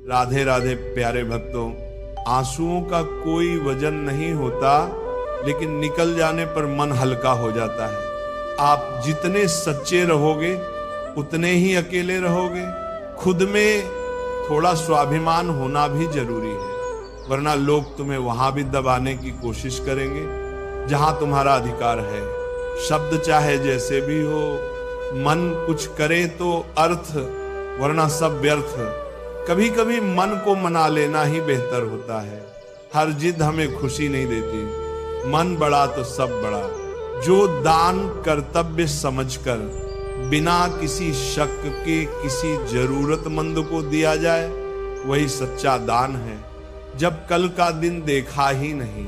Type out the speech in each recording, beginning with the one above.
राधे राधे प्यारे भक्तों, आंसुओं का कोई वजन नहीं होता, लेकिन निकल जाने पर मन हल्का हो जाता है। आप जितने सच्चे रहोगे उतने ही अकेले रहोगे। खुद में थोड़ा स्वाभिमान होना भी जरूरी है, वरना लोग तुम्हें वहां भी दबाने की कोशिश करेंगे जहां तुम्हारा अधिकार है। शब्द चाहे जैसे भी हो, मन कुछ करे तो अर्थ, वरना सब व्यर्थ। कभी कभी मन को मना लेना ही बेहतर होता है। हर जिद हमें खुशी नहीं देती। मन बड़ा तो सब बड़ा। जो दान कर्तव्य समझकर बिना किसी शक के किसी जरूरतमंद को दिया जाए, वही सच्चा दान है। जब कल का दिन देखा ही नहीं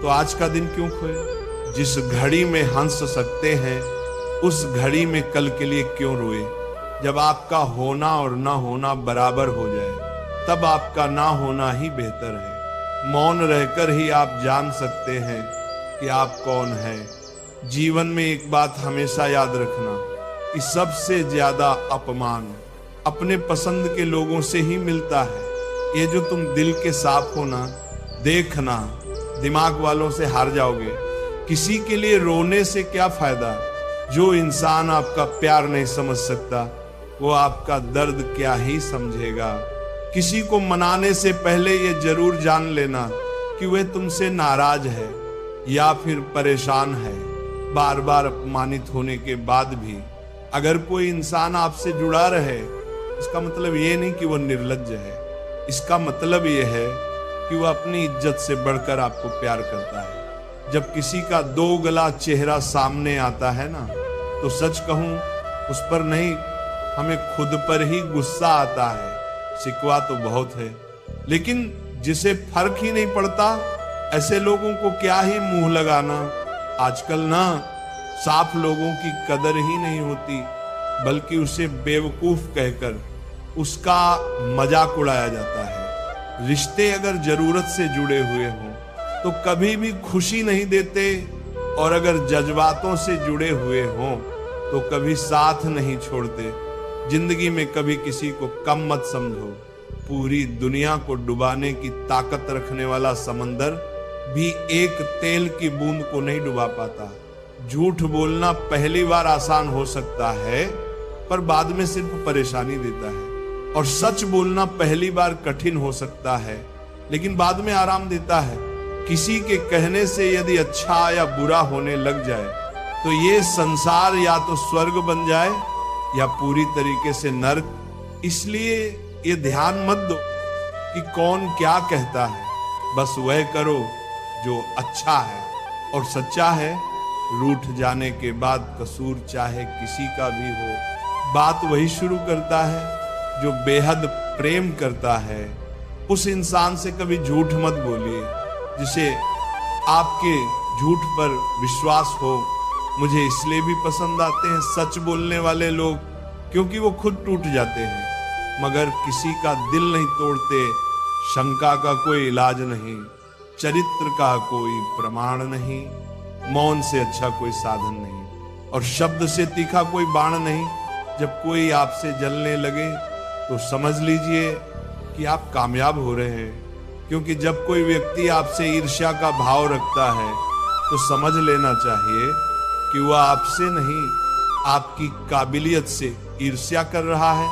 तो आज का दिन क्यों खोए। जिस घड़ी में हंस सकते हैं उस घड़ी में कल के लिए क्यों रोए। जब आपका होना और ना होना बराबर हो जाए तब आपका ना होना ही बेहतर है। मौन रहकर ही आप जान सकते हैं कि आप कौन हैं। जीवन में एक बात हमेशा याद रखना कि सबसे ज्यादा अपमान अपने पसंद के लोगों से ही मिलता है। ये जो तुम दिल के साफ हो ना, देखना दिमाग वालों से हार जाओगे। किसी के लिए रोने से क्या फायदा। जो इंसान आपका प्यार नहीं समझ सकता वो आपका दर्द क्या ही समझेगा। किसी को मनाने से पहले ये जरूर जान लेना कि वह तुमसे नाराज है या फिर परेशान है। बार बार अपमानित होने के बाद भी अगर कोई इंसान आपसे जुड़ा रहे, इसका मतलब ये नहीं कि वो निर्लज्ज है। इसका मतलब ये है कि वो अपनी इज्जत से बढ़कर आपको प्यार करता है। जब किसी का दो गला चेहरा सामने आता है ना, तो सच कहूं उस पर नहीं, हमें खुद पर ही गुस्सा आता है। शिकवा तो बहुत है, लेकिन जिसे फर्क ही नहीं पड़ता ऐसे लोगों को क्या ही मुंह लगाना। आजकल ना साफ लोगों की कदर ही नहीं होती, बल्कि उसे बेवकूफ कहकर उसका मजाक उड़ाया जाता है। रिश्ते अगर जरूरत से जुड़े हुए हों तो कभी भी खुशी नहीं देते, और अगर जज्बातों से जुड़े हुए हों तो कभी साथ नहीं छोड़ते। जिंदगी में कभी किसी को कम मत समझो। पूरी दुनिया को डुबाने की ताकत रखने वाला समंदर भी एक तेल की बूंद को नहीं डुबा पाता। झूठ बोलना पहली बार आसान हो सकता है, पर बाद में सिर्फ परेशानी देता है। और सच बोलना पहली बार कठिन हो सकता है, लेकिन बाद में आराम देता है। किसी के कहने से यदि अच्छा या बुरा होने लग जाए तो ये संसार या तो स्वर्ग बन जाए या पूरी तरीके से नर्क। इसलिए ये ध्यान मत दो कि कौन क्या कहता है, बस वह करो जो अच्छा है और सच्चा है। रूठ जाने के बाद कसूर चाहे किसी का भी हो, बात वही शुरू करता है जो बेहद प्रेम करता है। उस इंसान से कभी झूठ मत बोलिए जिसे आपके झूठ पर विश्वास हो। मुझे इसलिए भी पसंद आते हैं सच बोलने वाले लोग, क्योंकि वो खुद टूट जाते हैं मगर किसी का दिल नहीं तोड़ते। शंका का कोई इलाज नहीं, चरित्र का कोई प्रमाण नहीं, मौन से अच्छा कोई साधन नहीं, और शब्द से तीखा कोई बाण नहीं। जब कोई आपसे जलने लगे तो समझ लीजिए कि आप कामयाब हो रहे हैं, क्योंकि जब कोई व्यक्ति आपसे ईर्ष्या का भाव रखता है तो समझ लेना चाहिए कि वह आपसे नहीं, आपकी काबिलियत से ईर्ष्या कर रहा है।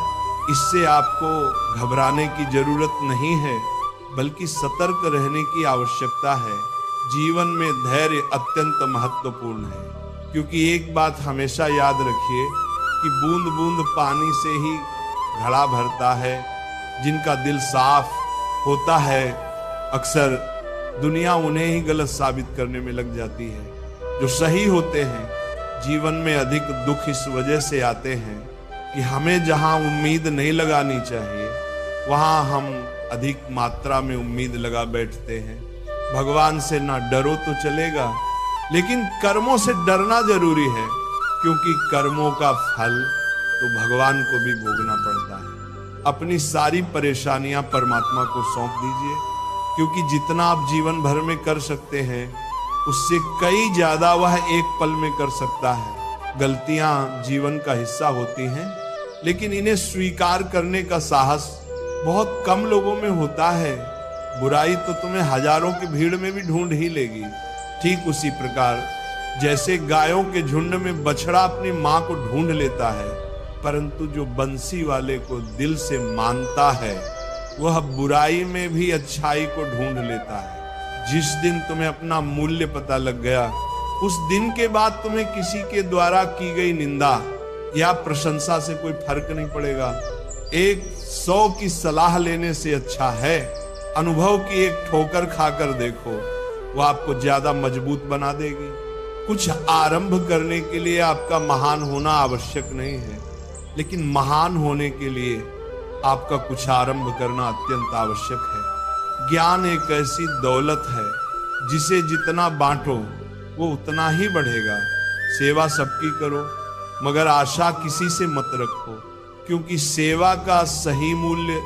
इससे आपको घबराने की जरूरत नहीं है, बल्कि सतर्क रहने की आवश्यकता है। जीवन में धैर्य अत्यंत महत्वपूर्ण है, क्योंकि एक बात हमेशा याद रखिए कि बूंद बूंद पानी से ही घड़ा भरता है। जिनका दिल साफ होता है अक्सर दुनिया उन्हें ही गलत साबित करने में लग जाती है। जो सही होते हैं जीवन में अधिक दुख इस वजह से आते हैं कि हमें जहां उम्मीद नहीं लगानी चाहिए वहां हम अधिक मात्रा में उम्मीद लगा बैठते हैं। भगवान से ना डरो तो चलेगा, लेकिन कर्मों से डरना जरूरी है, क्योंकि कर्मों का फल तो भगवान को भी भोगना पड़ता है। अपनी सारी परेशानियां परमात्मा को सौंप दीजिए, क्योंकि जितना आप जीवन भर में कर सकते हैं उससे कई ज्यादा वह एक पल में कर सकता है। गलतियां जीवन का हिस्सा होती हैं, लेकिन इन्हें स्वीकार करने का साहस बहुत कम लोगों में होता है। बुराई तो तुम्हें हजारों की भीड़ में भी ढूंढ ही लेगी। ठीक उसी प्रकार जैसे गायों के झुंड में बछड़ा अपनी मां को ढूंढ लेता है, परंतु जो बंसी वाले को दिल से मानता है वह बुराई में भी अच्छाई को ढूंढ लेता है। जिस दिन तुम्हें अपना मूल्य पता लग गया, उस दिन के बाद तुम्हें किसी के द्वारा की गई निंदा या प्रशंसा से कोई फर्क नहीं पड़ेगा। 100 की सलाह लेने से अच्छा है अनुभव की एक ठोकर खाकर देखो, वो आपको ज्यादा मजबूत बना देगी। कुछ आरंभ करने के लिए आपका महान होना आवश्यक नहीं है, लेकिन महान होने के लिए आपका कुछ आरंभ करना अत्यंत आवश्यक है। ज्ञान एक ऐसी दौलत है जिसे जितना बांटो वो उतना ही बढ़ेगा। सेवा सबकी करो, मगर आशा किसी से मत रखो, क्योंकि सेवा का सही मूल्य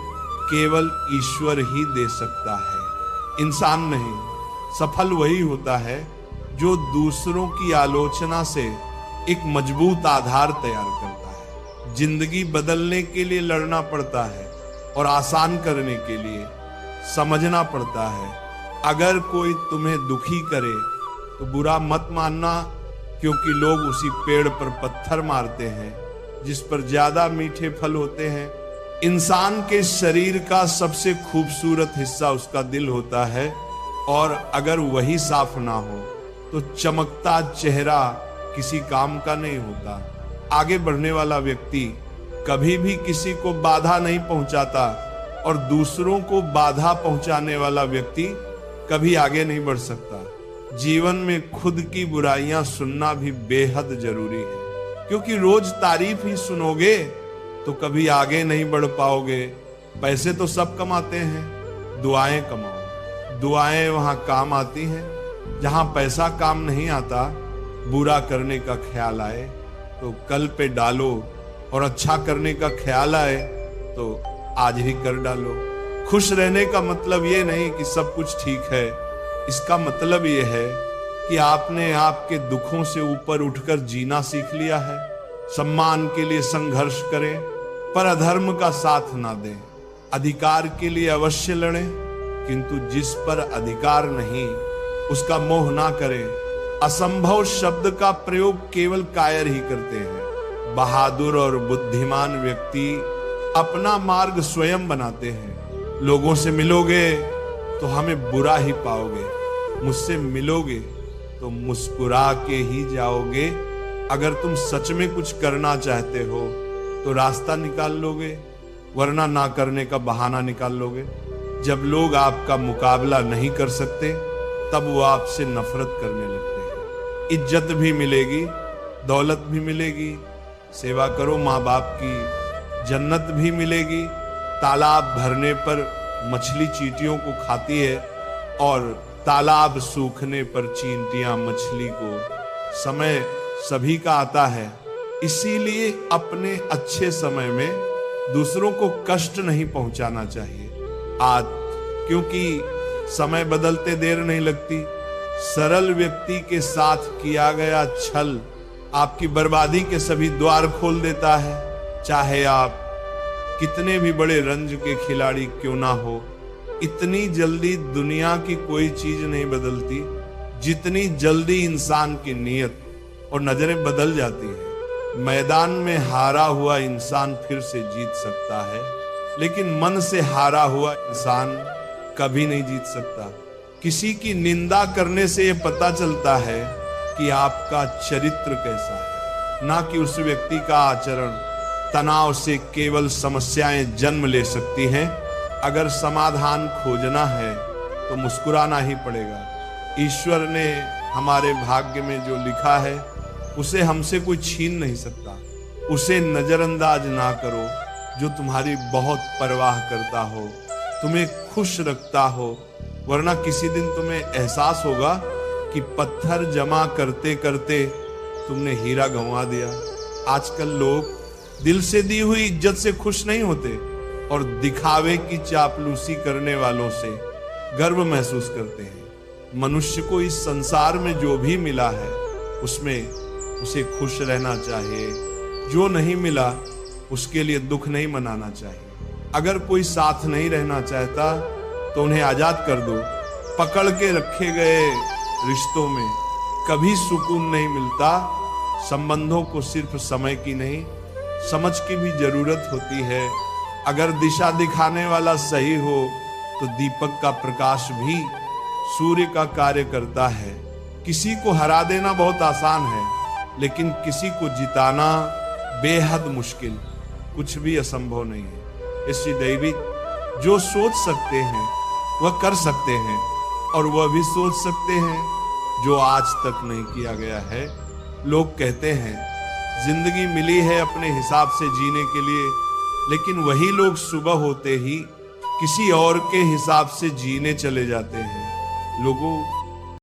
केवल ईश्वर ही दे सकता है, इंसान नहीं। सफल वही होता है जो दूसरों की आलोचना से एक मजबूत आधार तैयार करता है। जिंदगी बदलने के लिए लड़ना पड़ता है और आसान करने के लिए समझना पड़ता है। अगर कोई तुम्हें दुखी करे तो बुरा मत मानना, क्योंकि लोग उसी पेड़ पर पत्थर मारते हैं जिस पर ज्यादा मीठे फल होते हैं। इंसान के शरीर का सबसे खूबसूरत हिस्सा उसका दिल होता है, और अगर वही साफ ना हो तो चमकता चेहरा किसी काम का नहीं होता। आगे बढ़ने वाला व्यक्ति कभी भी किसी को बाधा नहीं पहुंचाता, और दूसरों को बाधा पहुंचाने वाला व्यक्ति कभी आगे नहीं बढ़ सकता। जीवन में खुद की बुराइयां सुनना भी बेहद जरूरी है, क्योंकि रोज तारीफ ही सुनोगे तो कभी आगे नहीं बढ़ पाओगे। पैसे तो सब कमाते हैं, दुआएं कमाओ। दुआएं वहां काम आती हैं जहां पैसा काम नहीं आता। बुरा करने का ख्याल आए तो कल पे डालो, और अच्छा करने का ख्याल आए तो आज ही कर डालो। खुश रहने का मतलब ये नहीं कि सब कुछ ठीक है, इसका मतलब ये है कि आपने आपके दुखों से ऊपर उठकर जीना सीख लिया है। सम्मान के लिए संघर्ष करें पर अधर्म का साथ ना दें। अधिकार के लिए अवश्य लड़ें, किंतु जिस पर अधिकार नहीं उसका मोह ना करें। असंभव शब्द का प्रयोग केवल कायर ही करते हैं। बहादुर और बुद्धिमान व्यक्ति अपना मार्ग स्वयं बनाते हैं। लोगों से मिलोगे तो हमें बुरा ही पाओगे, मुझसे मिलोगे तो मुस्कुरा के ही जाओगे। अगर तुम सच में कुछ करना चाहते हो तो रास्ता निकाल लोगे, वरना ना करने का बहाना निकाल लोगे। जब लोग आपका मुकाबला नहीं कर सकते तब वो आपसे नफरत करने लगते हैं। इज्जत भी मिलेगी, दौलत भी मिलेगी, सेवा करो माँ बाप की, जन्नत भी मिलेगी। तालाब भरने पर मछली चींटियों को खाती है, और तालाब सूखने पर चींटियां मछली को। समय सभी का आता है, इसीलिए अपने अच्छे समय में दूसरों को कष्ट नहीं पहुंचाना चाहिए। आज क्योंकि समय बदलते देर नहीं लगती। सरल व्यक्ति के साथ किया गया छल आपकी बर्बादी के सभी द्वार खोल देता है। चाहे आप कितने भी बड़े रंज के खिलाड़ी क्यों ना हो, इतनी जल्दी दुनिया की कोई चीज नहीं बदलती जितनी जल्दी इंसान की नीयत और नजरें बदल जाती हैं। मैदान में हारा हुआ इंसान फिर से जीत सकता है, लेकिन मन से हारा हुआ इंसान कभी नहीं जीत सकता। किसी की निंदा करने से यह पता चलता है कि आपका चरित्र कैसा है, ना कि उस व्यक्ति का आचरण। तनाव से केवल समस्याएं जन्म ले सकती हैं। अगर समाधान खोजना है तो मुस्कुराना ही पड़ेगा। ईश्वर ने हमारे भाग्य में जो लिखा है उसे हमसे कोई छीन नहीं सकता। उसे नजरअंदाज ना करो। जो तुम्हारी बहुत परवाह करता हो, तुम्हें खुश रखता हो, वरना किसी दिन तुम्हें एहसास होगा कि पत्थर जमा करते करते तुमने हीरा गंवा दिया। आजकल लोग दिल से दी हुई इज्जत से खुश नहीं होते और दिखावे की चापलूसी करने वालों से गर्व महसूस करते हैं। मनुष्य को इस संसार में जो भी मिला है उसमें उसे खुश रहना चाहिए। जो नहीं मिला उसके लिए दुख नहीं मनाना चाहिए। अगर कोई साथ नहीं रहना चाहता तो उन्हें आजाद कर दो। पकड़ के रखे गए रिश्तों में कभी सुकून नहीं मिलता। संबंधों को सिर्फ समय की नहीं, समझ की भी जरूरत होती है। अगर दिशा दिखाने वाला सही हो तो दीपक का प्रकाश भी सूर्य का कार्य करता है। किसी को हरा देना बहुत आसान है, लेकिन किसी को जिताना बेहद मुश्किल, कुछ भी असंभव नहीं है। इसलिए दैवी जो सोच सकते हैं वह कर सकते हैं, और वह भी सोच सकते हैं जो आज तक नहीं किया गया है। लोग कहते हैं जिंदगी मिली है अपने हिसाब से जीने के लिए, लेकिन वही लोग सुबह होते ही किसी और के हिसाब से जीने चले जाते हैं। लोगों,